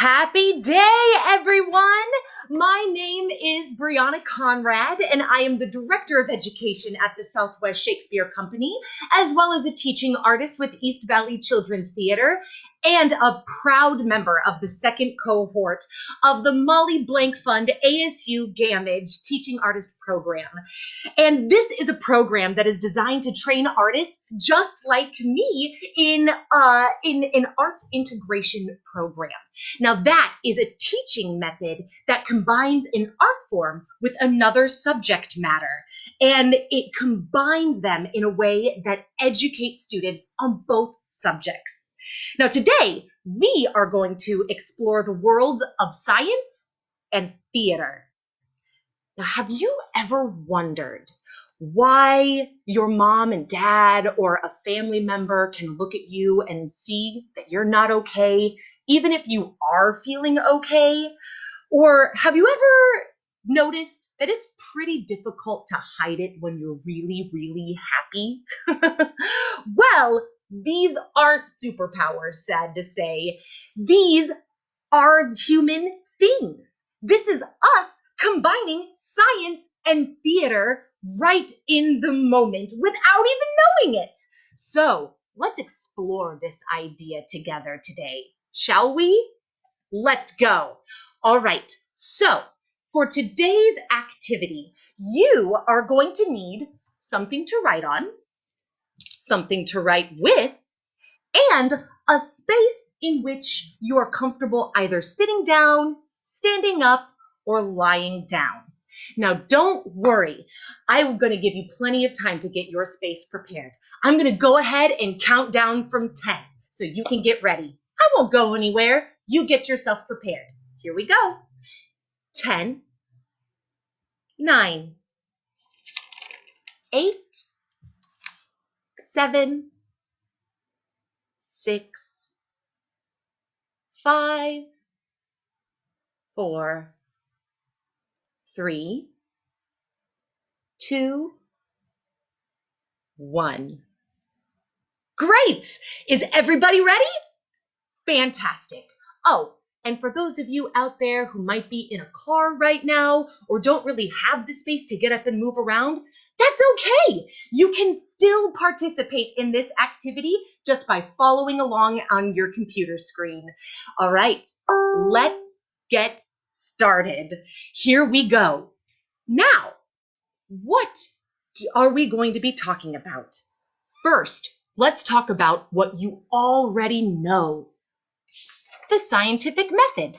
Happy day, everyone! My name is Breona Conrad, and I am the Director of Education at the Southwest Shakespeare Company, as well as a teaching artist with East Valley Children's Theater, and a proud member of the second cohort of the Molly Blank Fund ASU GAMAGE Teaching Artist Program. And this is a program that is designed to train artists just like me in an arts integration program. Now, that is a teaching method that combines an art form with another subject matter, and it combines them in a way that educates students on both subjects. Now, today, we are going to explore the worlds of science and theater. Now, have you ever wondered why your mom and dad or a family member can look at you and see that you're not okay, even if you are feeling okay? Or have you ever noticed that it's pretty difficult to hide it when you're really, really happy? Well, these aren't superpowers, sad to say. These are human things. This is us combining science and theater right in the moment without even knowing it. So let's explore this idea together today, shall we? Let's go. All right, so for today's activity, you are going to need something to write on, something to write with, and a space in which you are comfortable either sitting down, standing up, or lying down. Now, don't worry. I'm going to give you plenty of time to get your space prepared. I'm going to go ahead and count down from 10 so you can get ready. I won't go anywhere. You get yourself prepared. Here we go. 10, 9, 8, 7, 6, 5, 4, 3, 2, 1. Great! Is everybody ready? Fantastic. Oh, and for those of you out there who might be in a car right now or don't really have the space to get up and move around, that's okay. You can still participate in this activity just by following along on your computer screen. All right, let's get started. Here we go. Now, what are we going to be talking about? First, let's talk about what you already know. The scientific method.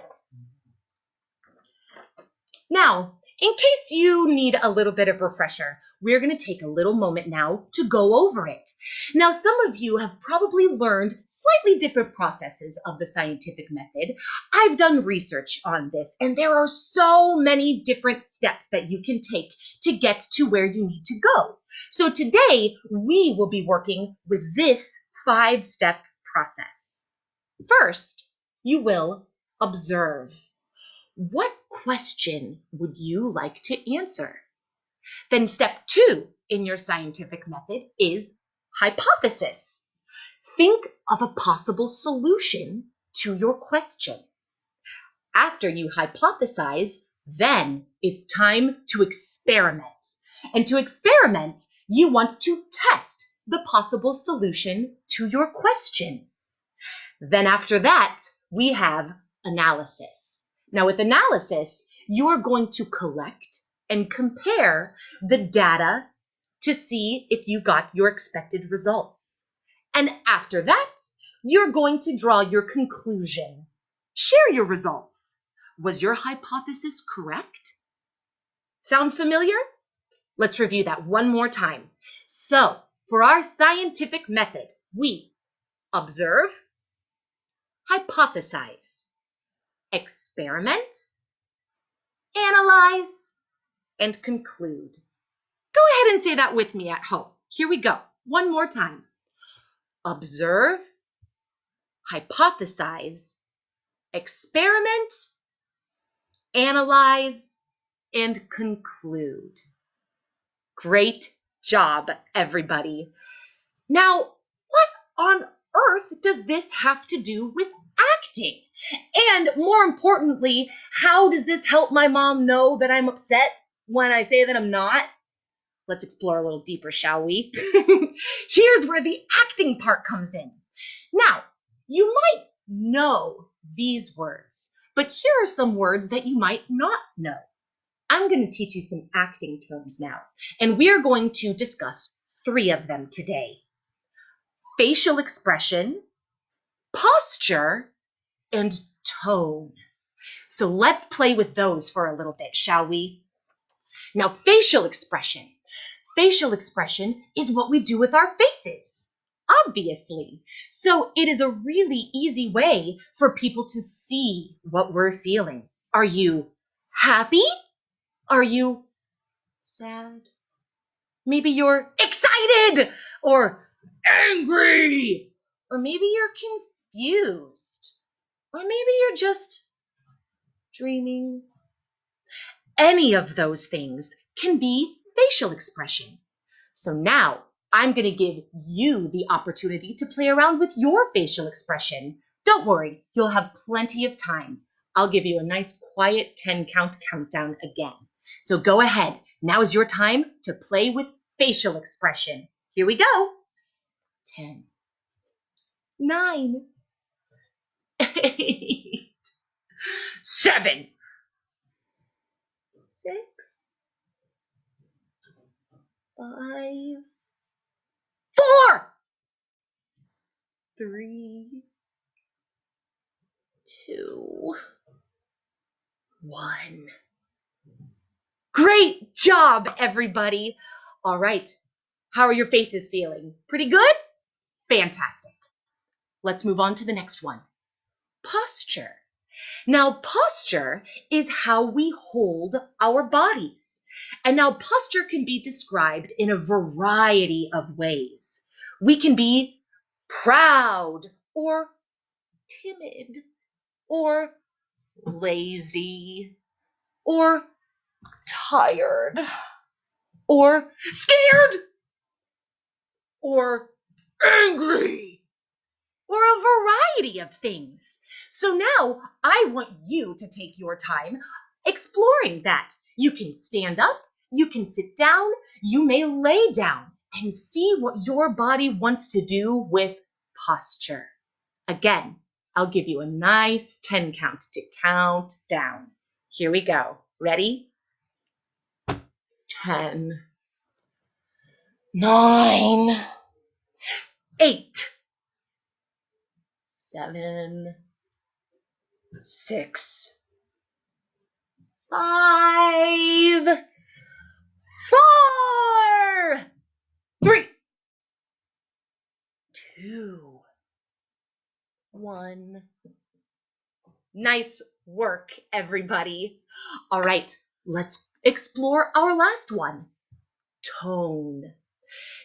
Now, in case you need a little bit of refresher, we're going to take a little moment now to go over it. Now, some of you have probably learned slightly different processes of the scientific method. I've done research on this, and there are so many different steps that you can take to get to where you need to go. So today, we will be working with this 5-step process. First, you will observe. What question would you like to answer? Then step 2 in your scientific method is hypothesis. Think of a possible solution to your question. After you hypothesize, then it's time to experiment. And to experiment, you want to test the possible solution to your question. Then after that, we have analysis. Now with analysis, you are going to collect and compare the data to see if you got your expected results. And after that, you're going to draw your conclusion. Share your results. Was your hypothesis correct? Sound familiar? Let's review that one more time. So, for our scientific method, we observe, hypothesize, experiment, analyze, and conclude. Go ahead and say that with me at home. Here we go. One more time. Observe, hypothesize, experiment, analyze, and conclude. Great job, everybody. Now, what on earth does this have to do with acting? And more importantly, how does this help my mom know that I'm upset when I say that I'm not? Let's explore a little deeper, shall we? Here's where the acting part comes in. Now, you might know these words, but here are some words that you might not know. I'm going to teach you some acting terms now, and we are going to discuss 3 of them today. Facial expression, posture, and tone. So let's play with those for a little bit, shall we? Now, facial expression. Facial expression is what we do with our faces, obviously. So it is a really easy way for people to see what we're feeling. Are you happy? Are you sad? Maybe you're excited or angry, or maybe you're confused, or maybe you're just dreaming. Any of those things can be facial expression. So now I'm going to give you the opportunity to play around with your facial expression. Don't worry, you'll have plenty of time. I'll give you a nice quiet 10 count countdown again. So go ahead. Now is your time to play with facial expression. Here we go. 10, 9, 8, 7, 6, 5, 4, 3, 2, 1. Great job, everybody. All right. How are your faces feeling? Pretty good? Fantastic. Let's move on to the next one. Posture. Now, posture is how we hold our bodies. And now posture can be described in a variety of ways. We can be proud or timid or lazy or tired or scared or angry or a variety of things. So now I want you to take your time exploring that. You can stand up, you can sit down, you may lay down and see what your body wants to do with posture. Again, I'll give you a nice 10 count to count down. Here we go. Ready? 10, 9, 8, 7, 6, 5, 4, 3, 2, 1. Nice work, everybody. All right, let's explore our last one. Tone.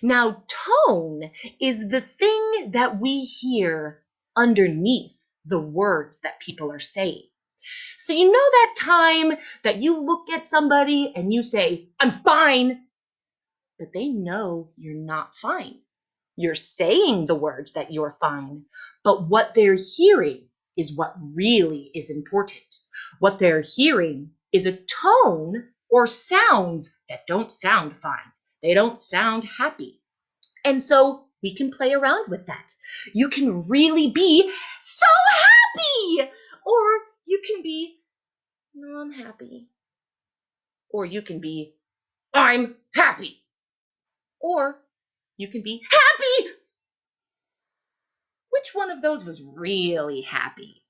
Now, tone is the thing that we hear underneath the words that people are saying. So you know that time that you look at somebody and you say, I'm fine, but they know you're not fine. You're saying the words that you're fine, but what they're hearing is what really is important. What they're hearing is a tone or sounds that don't sound fine. They don't sound happy. And so we can play around with that. You can really be so happy, or you can be, no, I'm happy. Or you can be, I'm happy. Or you can be happy. Which one of those was really happy?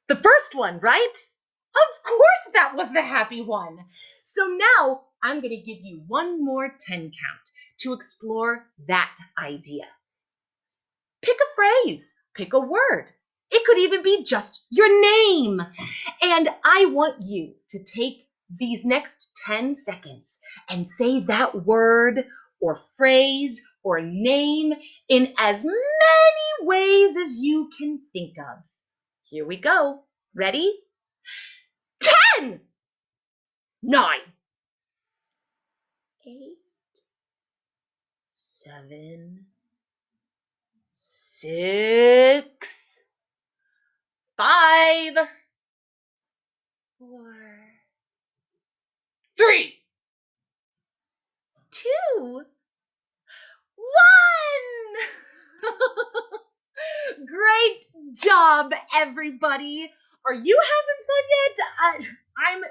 The first one, right? Of course that was the happy one. So now I'm going to give you one more 10 count to explore that idea. Pick a phrase, pick a word. It could even be just your name. And I want you to take these next 10 seconds and say that word or phrase or name in as many ways as you can think of. Here we go. Ready? 10, 9, 8, 7, 6, 5, job, everybody. Are you having fun yet? I'm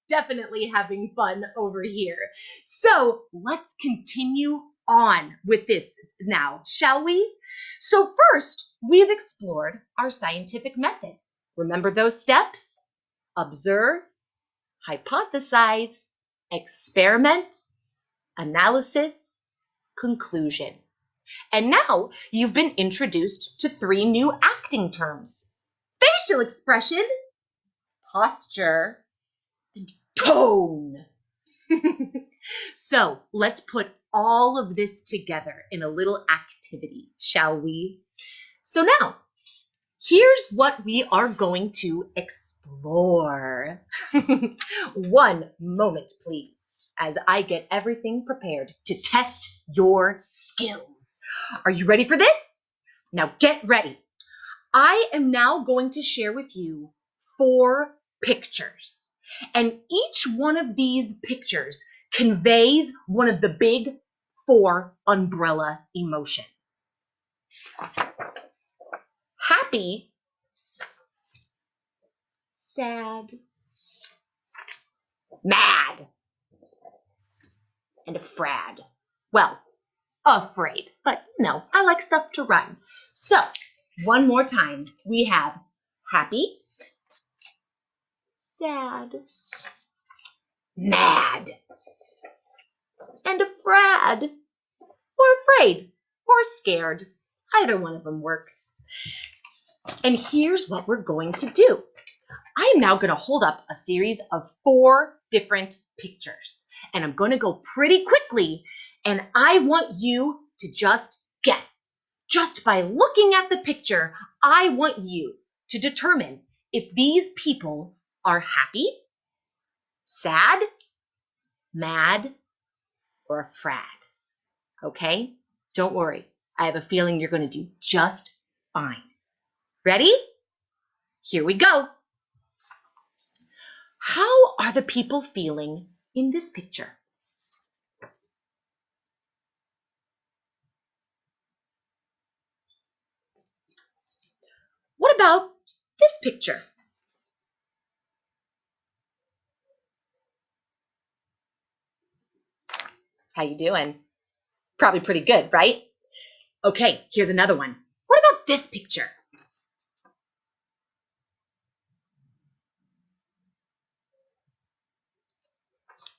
definitely having fun over here. So let's continue on with this now, shall we? So first, we've explored our scientific method. Remember those steps? Observe, hypothesize, experiment, analysis, conclusion. And now you've been introduced to 3 new acting terms: facial expression, posture, and tone. So let's put all of this together in a little activity, shall we? So now, here's what we are going to explore. One moment, please, as I get everything prepared to test your skills. Are you ready for this? Now get ready. I am now going to share with you 4 pictures. And each one of these pictures conveys one of the big 4 umbrella emotions. Happy, sad, mad, and afraid. Well, afraid, but I like stuff to rhyme. So, one more time, we have happy, sad, mad, and afraid, or afraid, or scared. Either one of them works. And here's what we're going to do. I am now going to hold up a series of 4 different pictures. And I'm going to go pretty quickly. And I want you to just guess. Just by looking at the picture, I want you to determine if these people are happy, sad, mad, or afraid. Okay? Don't worry. I have a feeling you're going to do just fine. Ready? Here we go. How are the people feeling in this picture? What about this picture? How you doing? Probably pretty good, right? Okay, here's another one. What about this picture?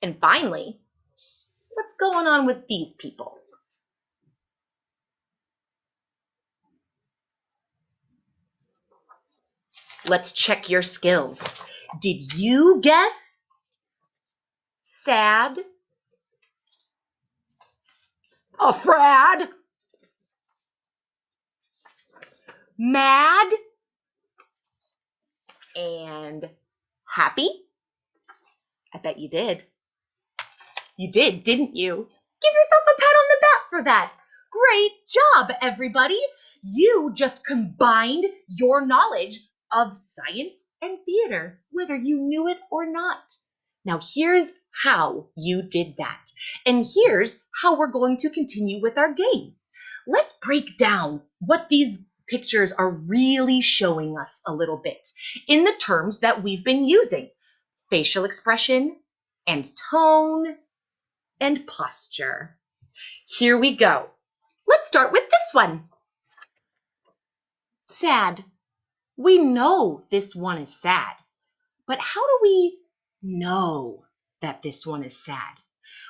And finally, what's going on with these people? Let's check your skills. Did you guess sad, afraid, mad, and happy? I bet you did. You did, didn't you? Give yourself a pat on the back for that. Great job, everybody. You just combined your knowledge of science and theater, whether you knew it or not. Now, here's how you did that. And here's how we're going to continue with our game. Let's break down what these pictures are really showing us a little bit in the terms that we've been using: facial expression and tone and posture. Here we go. Let's start with this one. Sad. We know this one is sad, but how do we know that this one is sad?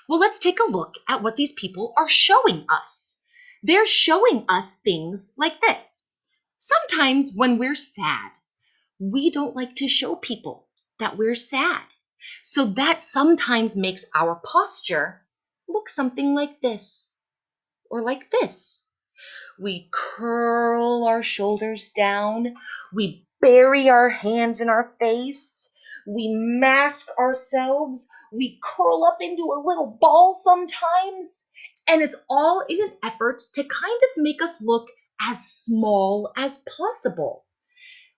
Well, let's take a look at what these people are showing us. They're showing us things like this. Sometimes when we're sad, we don't like to show people that we're sad. So that sometimes makes our posture look something like this or like this. We curl our shoulders down. We bury our hands in our face. We mask ourselves. We curl up into a little ball sometimes. And it's all in an effort to kind of make us look as small as possible.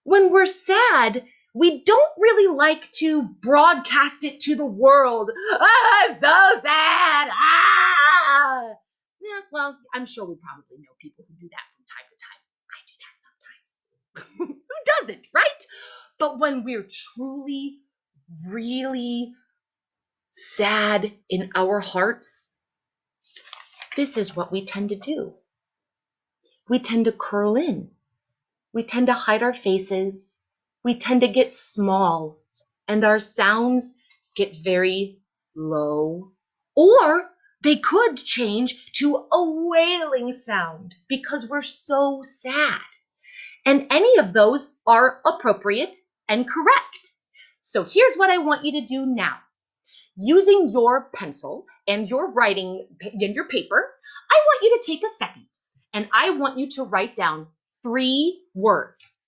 When we're sad, we don't really like to broadcast it to the world. I'm so sad. Yeah, well, I'm sure we probably know people who do that from time to time. I do that sometimes. But when we're truly, really sad in our hearts, this is what we tend to do. We tend to curl in. We tend to hide our faces. We tend to get small, and our sounds get very low. Or they could change to a wailing sound because we're so sad. And any of those are appropriate and correct. So here's what I want you to do now. Using your pencil and your writing and your paper, I want you to take a second and I want you to write down 3 words.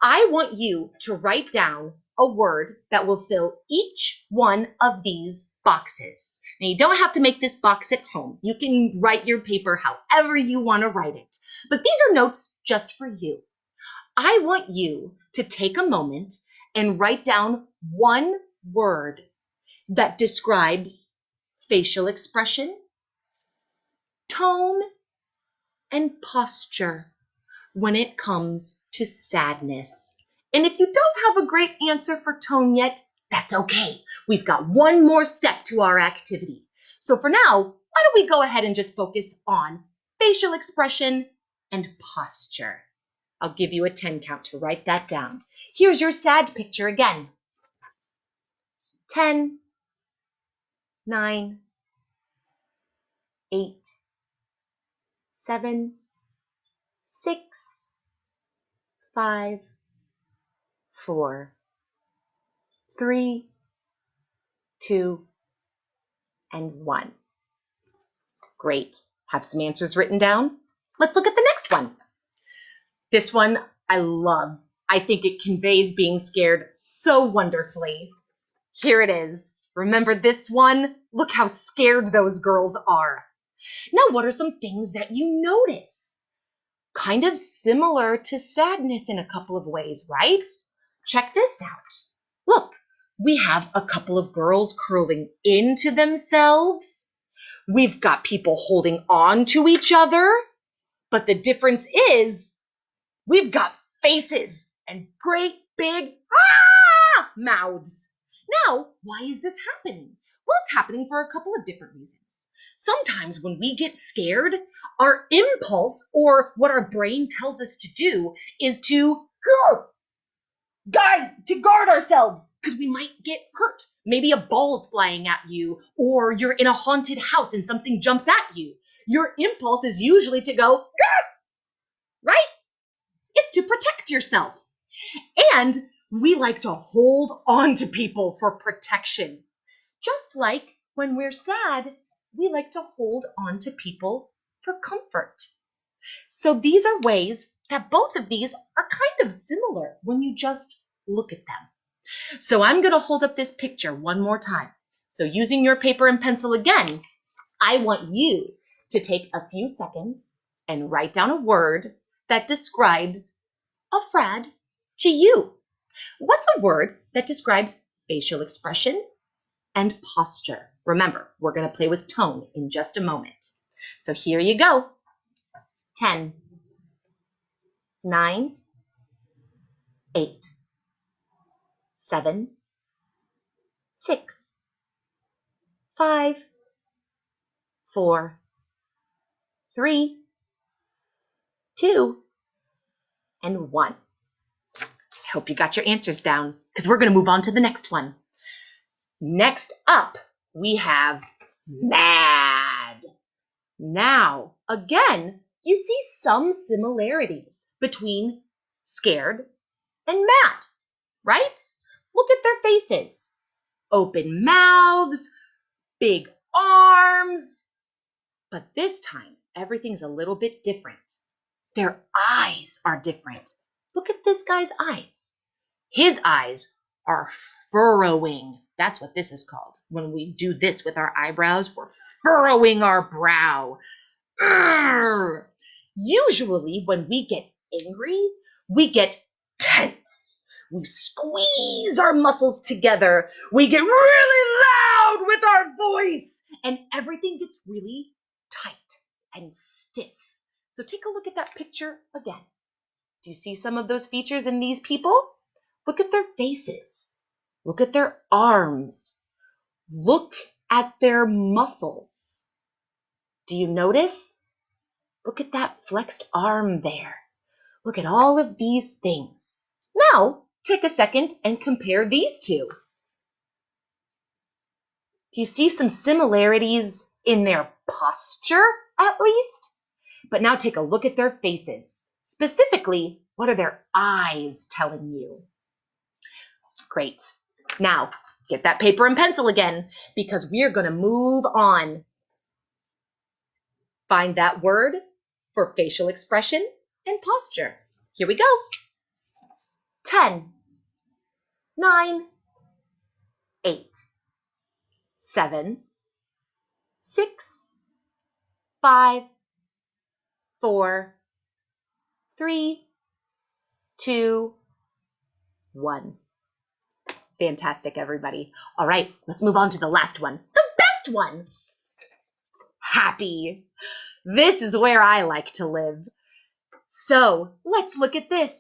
I want you to write down a word that will fill each one of these boxes. Now, you don't have to make this box at home. You can write your paper however you want to write it. But these are notes just for you. I want you to take a moment and write down one word that describes facial expression, tone, and posture when it comes to sadness. And if you don't have a great answer for tone yet, that's okay. We've got one more step to our activity. So for now, why don't we go ahead and just focus on facial expression and posture. I'll give you a 10 count to write that down. Here's your sad picture again. 10, 9, 8, 7, 6, 5, 4, 3, 2, and 1. Great. Have some answers written down? Let's look at the next one. This one I love. I think it conveys being scared so wonderfully. Here it is. Remember this one? Look how scared those girls are. Now, what are some things that you notice? Kind of similar to sadness in a couple of ways, right? Check this out. Look, we have a couple of girls curling into themselves. We've got people holding on to each other. But the difference is we've got faces and great big mouths. Now, why is this happening? Well, it's happening for a couple of different reasons. Sometimes when we get scared, our impulse, or what our brain tells us to do, is to guard ourselves because we might get hurt. Maybe a ball's flying at you, or you're in a haunted house and something jumps at you. Your impulse is usually to go, right? It's to protect yourself. And we like to hold on to people for protection. Just like when we're sad, we like to hold on to people for comfort. So these are ways that both of these are kind of similar when you just look at them. So I'm going to hold up this picture one more time. So using your paper and pencil again, I want you to take a few seconds and write down a word that describes a frad to you. What's a word that describes facial expression and posture? Remember, we're going to play with tone in just a moment. So here you go. 10, 9, 8, 7, 6, 5, 4, 3, 2, and 1. I hope you got your answers down because we're going to move on to the next one. Next up, we have mad. Now, again, you see some similarities between scared and mad, right? Look at their faces. Open mouths, big arms. But this time, everything's a little bit different. Their eyes are different. Look at this guy's eyes. His eyes are furrowing. That's what this is called. When we do this with our eyebrows, we're furrowing our brow. Urgh. Usually when we get angry, we get tense. We squeeze our muscles together. We get really loud with our voice. And everything gets really tight and stiff. So take a look at that picture again. Do you see some of those features in these people? Look at their faces. Look at their arms. Look at their muscles. Do you notice? Look at that flexed arm there. Look at all of these things. Now, take a second and compare these two. Do you see some similarities in their posture, at least? But now take a look at their faces. Specifically, what are their eyes telling you? Great. Now, get that paper and pencil again, because we are going to move on. Find that word for facial expression and posture. Here we go. 10, 9, 8, 7, 6, 5, 4, 3, 2, 1. Fantastic, everybody. All right, let's move on to the last one. The best one. Happy. This is where I like to live. So let's look at this.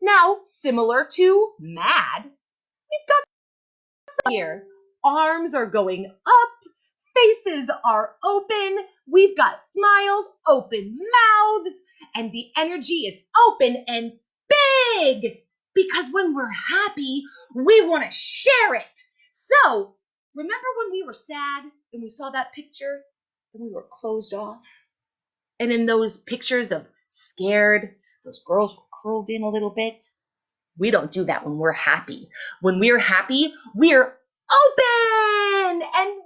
Now, similar to mad, we've got here. Arms are going up. Faces are open. We've got smiles, open mouths, and the energy is open and big. Because when we're happy, we want to share it. So, remember when we were sad and we saw that picture and we were closed off? And in those pictures of scared, those girls were curled in a little bit. We don't do that when we're happy. When we're happy, we're open and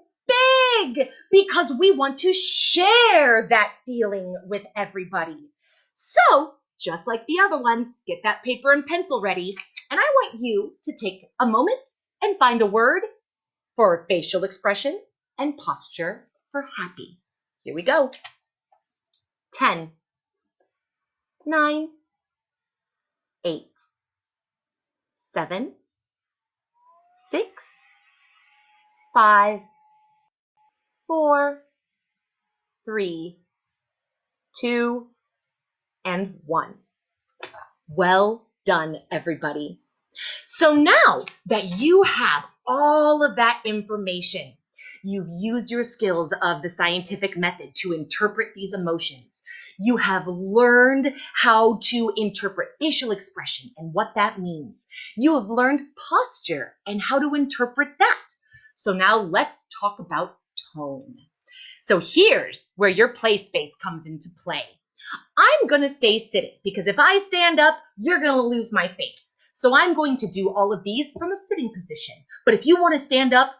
big because we want to share that feeling with everybody. So, just like the other ones, get that paper and pencil ready. And I want you to take a moment and find a word for facial expression and posture for happy. Here we go. 10, 9, 8, 7, 6, 5, 4, 3, 2, and 1. Well done, everybody. So now that you have all of that information, you've used your skills of the scientific method to interpret these emotions. You have learned how to interpret facial expression and what that means. You have learned posture and how to interpret that. So now let's talk about tone. So here's where your play space comes into play. I'm going to stay sitting because if I stand up, you're going to lose my face. So I'm going to do all of these from a sitting position. But if you want to stand up,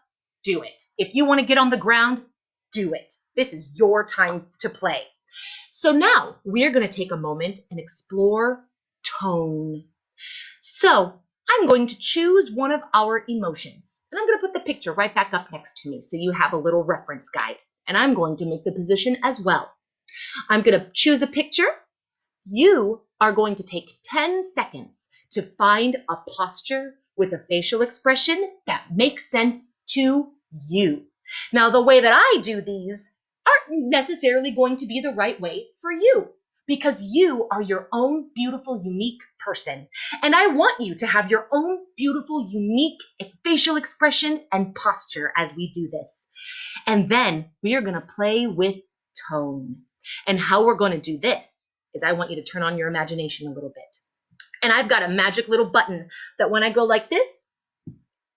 do it. If you want to get on the ground, do it. This is your time to play. So now we're going to take a moment and explore tone. So I'm going to choose one of our emotions. And I'm going to put the picture right back up next to me so you have a little reference guide. And I'm going to make the position as well. I'm going to choose a picture. You are going to take 10 seconds to find a posture with a facial expression that makes sense to you. Now, the way that I do these aren't necessarily going to be the right way for you because you are your own beautiful, unique person. And I want you to have your own beautiful, unique facial expression and posture as we do this. And then we are going to play with tone. And how we're going to do this is I want you to turn on your imagination a little bit. And I've got a magic little button that when I go like this,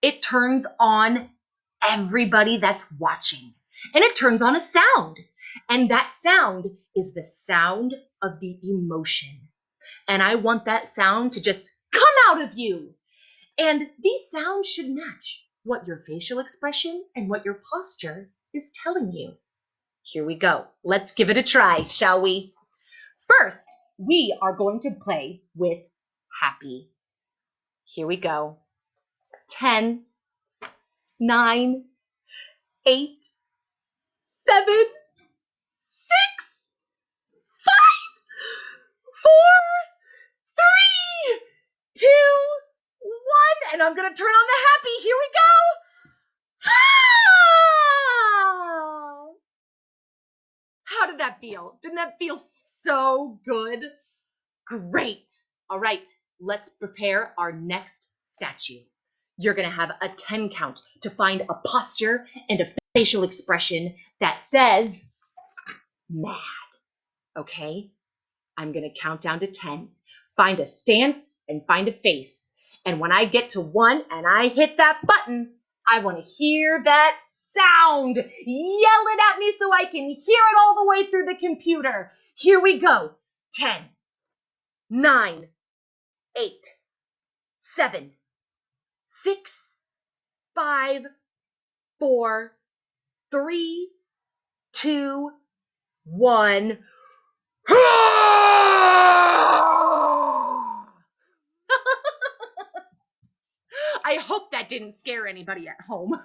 it turns on everybody that's watching. And it turns on a sound. And that sound is the sound of the emotion. And I want that sound to just come out of you. And these sounds should match what your facial expression and what your posture is telling you. Here we go. Let's give it a try, shall we? First, we are going to play with happy. Here we go. 10, 9, 8, 7, 6, 5, 4, 3, 2, 1. And I'm going to turn on the happy. Here we go. Ah! How did that feel? Didn't that feel so good? Great. All right, let's prepare our next statue. You're going to have a 10 count to find a posture and a facial expression that says mad. Okay? I'm going to count down to 10. Find a stance and find a face. And when I get to 1 and I hit that button, I want to hear that sound. Yell it at me so I can hear it all the way through the computer. Here we go. 10, 9, 8, 7, 6, 5, 4, 3, 2, 1. I hope that didn't scare anybody at home.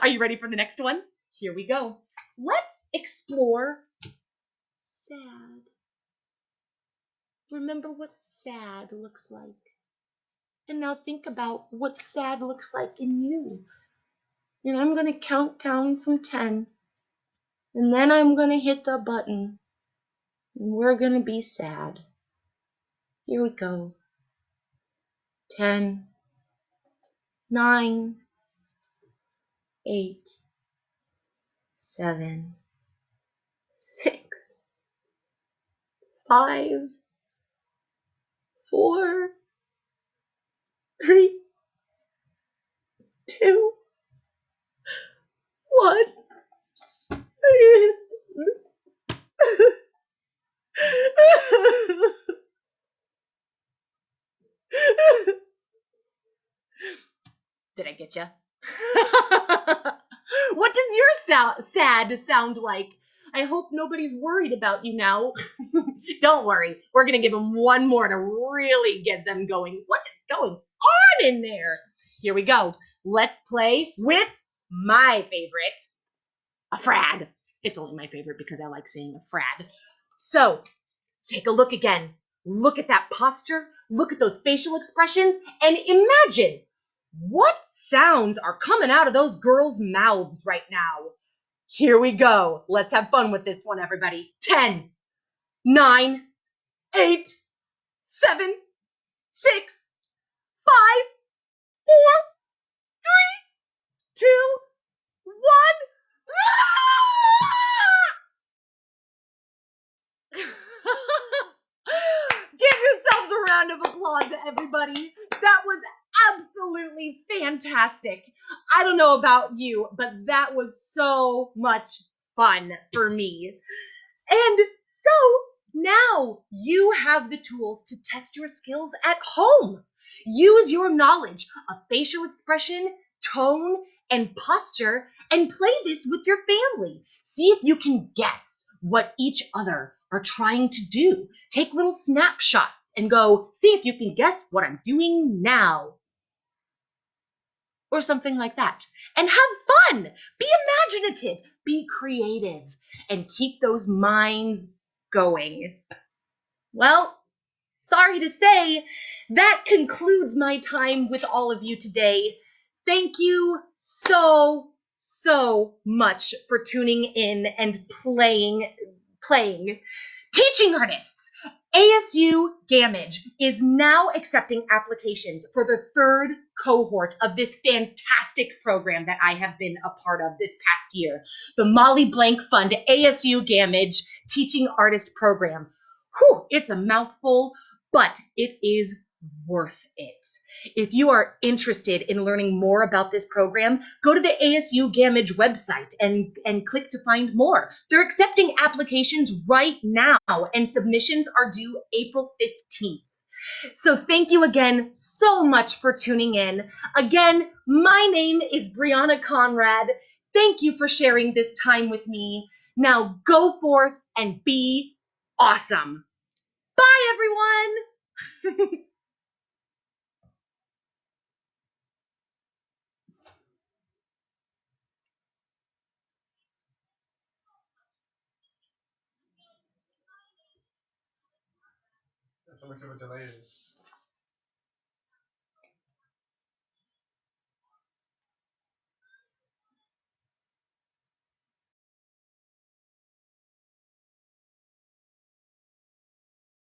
Are you ready for the next one? Here we go. Let's explore sad. Remember what sad looks like. And now think about what sad looks like in you. And I'm going to count down from 10. And then I'm going to hit the button. And we're going to be sad. Here we go. 10, 9, 8, 7, 6, 5, 4, 3, 2, 1. Did I get you? What does your sad sound like? I hope nobody's worried about you now. Don't worry. We're going to give them one more to really get them going. What is going on in there? Here we go. Let's play with my favorite, a frad. It's only my favorite because I like saying a frad. So, take a look again. Look at that posture. Look at those facial expressions. And imagine what sounds are coming out of those girls' mouths right now. Here we go. Let's have fun with this one, everybody. 10, 9, 8, 7, 6, 5, 4, 3, 2, 1. Give yourselves a round of applause, everybody. That was absolutely fantastic. I don't know about you, but that was so much fun for me. And so now you have the tools to test your skills at home. Use your knowledge of facial expression, tone, and posture and play this with your family. See if you can guess what each other are trying to do. Take little snapshots and go, see if you can guess what I'm doing now. Or something like that. And have fun. Be imaginative. Be creative. And keep those minds going. Well, sorry to say, that concludes my time with all of you today. Thank you so much for tuning in and playing. Teaching artists, ASU Gamage is now accepting applications for the 3rd cohort of this fantastic program that I have been a part of this past year, the Molly Blank Fund ASU Gamage Teaching Artist Program. Whew, it's a mouthful, but it is worth it. If you are interested in learning more about this program, go to the ASU Gamage website and click to find more. They're accepting applications right now, and submissions are due April 15th. So thank you again so much for tuning in. Again, my name is Breona Conrad. Thank you for sharing this time with me. Now go forth and be awesome. Bye, everyone. So much of a delay.